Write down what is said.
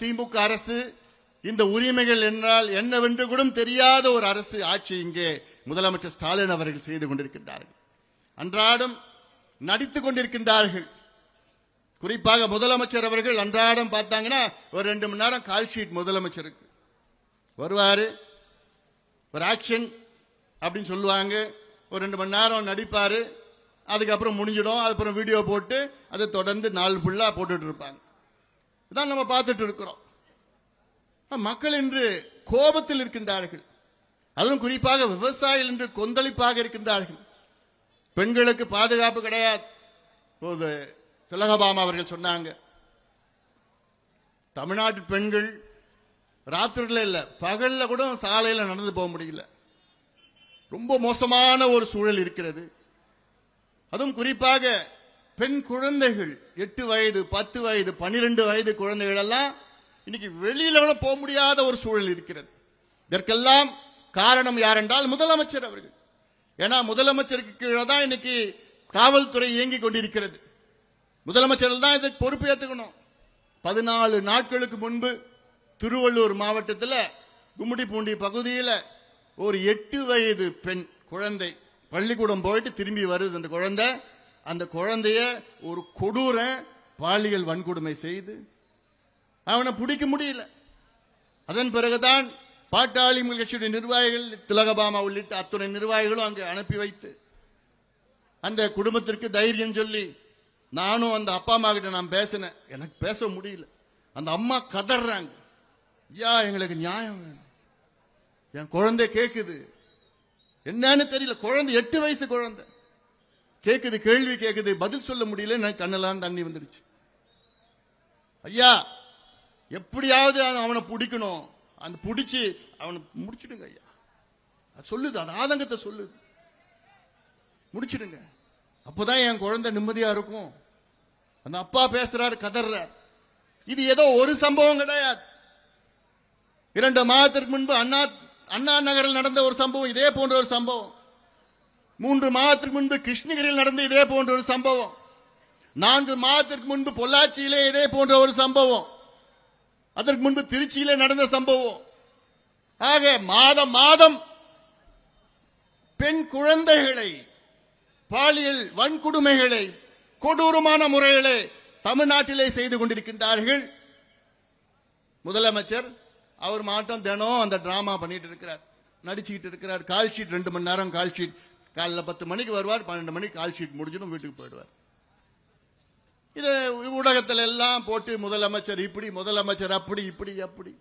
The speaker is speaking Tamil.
திமுக அரசு இந்த உரிமைகள் என்றால் என்னவென்று கூட தெரியாத ஒரு அரசு ஆட்சி இங்கே முதலமைச்சர் ஸ்டாலின் அவர்கள் செய்து கொண்டிருக்கின்றார்கள். அன்றாடம் நடித்துக் கொண்டிருக்கின்றார்கள். குறிப்பாக முதலமைச்சர் அவர்கள் அன்றாடம் பார்த்தாங்கன்னா ஒரு 2 மணி நேரம் கால் ஷீட் முதலமைச்சருக்கு வருவாரு, ஒரு ஆக்ஷன் அப்படின்னு சொல்லுவாங்க, ஒரு 2 மணி நேரம் நடிப்பாரு, அதுக்கப்புறம் முடிஞ்சிடும், அதுக்கப்புறம் வீடியோ போட்டு அதை தொடர்ந்து நாள் ஃபுல்லா போட்டுட்டு இருப்பாங்க. இதான் நம்ம பார்த்துட்டு இருக்கிறோம். மக்கள் இன்று கோபத்தில் இருக்கின்றார்கள். அதுவும் குறிப்பாக விவசாயிகள் இன்று கொந்தளிப்பாக இருக்கின்றார்கள். பெண்களுக்கு பாதுகாப்பு கிடையாது. போது திலகபாமா அவர்கள் சொன்னாங்க, தமிழ்நாட்டு பெண்கள் ராத்திரில இல்ல பகல்ல கூட சாலையில நடந்து போக முடியல. ரொம்ப மோசமான ஒரு சூழல் இருக்கிறது. அதுவும் குறிப்பாக பெண் குழந்தைகள் 8 வயது 10 வயது 12 வயது குழந்தைகள் எல்லாம் இன்னைக்கு வெளியில கூட போக முடியாத ஒரு சூழல் இருக்கிறது. இதற்கெல்லாம் காரணம் யார் என்றால் முதலமைச்சர் அவர்கள். ஏன்னா முதலமைச்சருக்கு கீழே தான் இன்னைக்கு காவல்துறை இயங்கிக் கொண்டிருக்கிறது. முதலமைச்சர் தான் இதுக்கு பொறுப்பு ஏற்றுக்கணும். 14 நாட்களுக்கு முன்பு திருவள்ளூர் மாவட்டத்தில் கும்மிடிப்பூண்டி பகுதியில் ஒரு 8 வயது பெண் குழந்தை பள்ளிக்கூடம் போயிட்டு திரும்பி வருது. அந்த குழந்தைய ஒரு கொடூர பாலியல் வன்கொடுமை செய்து அவனை பிடிக்க முடியல. அதன் பிறகுதான் பாட்டாளி கட்சியுடைய நிர்வாகிகள் திலகபாமா உள்ளிட்ட அத்துணை நிர்வாகிகளும் அங்கு அனுப்பி வைத்து அந்த குடும்பத்திற்கு தைரியம் சொல்லி, நானும் அந்த அப்பா அம்மா கிட்ட நான் பேசினேன், எனக்கு பேச முடியல. அந்த அம்மா கதறாங்க, ஐயா எங்களுக்கு நியாயம் வேணும், என் குழந்தை கேக்குது, என்னன்னு தெரியல, குழந்தை 8 வயசு குழந்தை கேக்குது, கேள்வி கேக்குது, பதில் சொல்ல முடியல, எனக்கு கண்ணெல்லாம் தண்ணி வந்துருச்சு. ஐயா எப்படியாவது அவனை பிடிக்கணும், அந்த பிடிச்சி அவனை முடிச்சிடுங்க ஐயா, சொல்லுது, அந்த ஆதங்கத்தை சொல்லுது, முடிச்சிடுங்க, அப்பதான் என் குழந்தை நிம்மதியா இருக்கும். அந்த அப்பா பேசுறாரு, கதறார். இது ஏதோ ஒரு சம்பவம் கிடையாது. 2 மாதத்திற்கு முன்பு அண்ணா நகரில் நடந்த ஒரு சம்பவம், இதே போன்ற ஒரு சம்பவம். 3 மாதத்திற்கு முன்பு கிருஷ்ணகிரியில் நடந்த இதே போன்ற ஒரு சம்பவம். 4 மாதத்திற்கு முன்பு பொள்ளாச்சியிலே இதே போன்ற ஒரு சம்பவம். அதற்கு முன்பு திருச்சியிலே நடந்த சம்பவம். ஆக மாதம் மாதம் பெண் குழந்தைகளை பாலியல் வன்கொடுமைகளை கொடூரமான முறையிலே தமிழ்நாட்டிலே செய்து கொண்டிருக்கின்றார்கள். முதலமைச்சர் அவர் மாட்டம் தினம் அந்த டிராமா பண்ணிட்டு இருக்கிறார், நடிச்சுக்கிட்டு இருக்கிறார். கால் ஷீட் 2 மணி நேரம் கால் ஷீட். காலையில் 10 மணிக்கு வருவார், 12 மணிக்கு கால் ஷீட் முடிஞ்சிடும், வீட்டுக்கு போயிடுவார். இது ஊடகத்தில் எல்லாம் போட்டு முதலமைச்சர் இப்படி, முதலமைச்சர் அப்படி, இப்படி அப்படி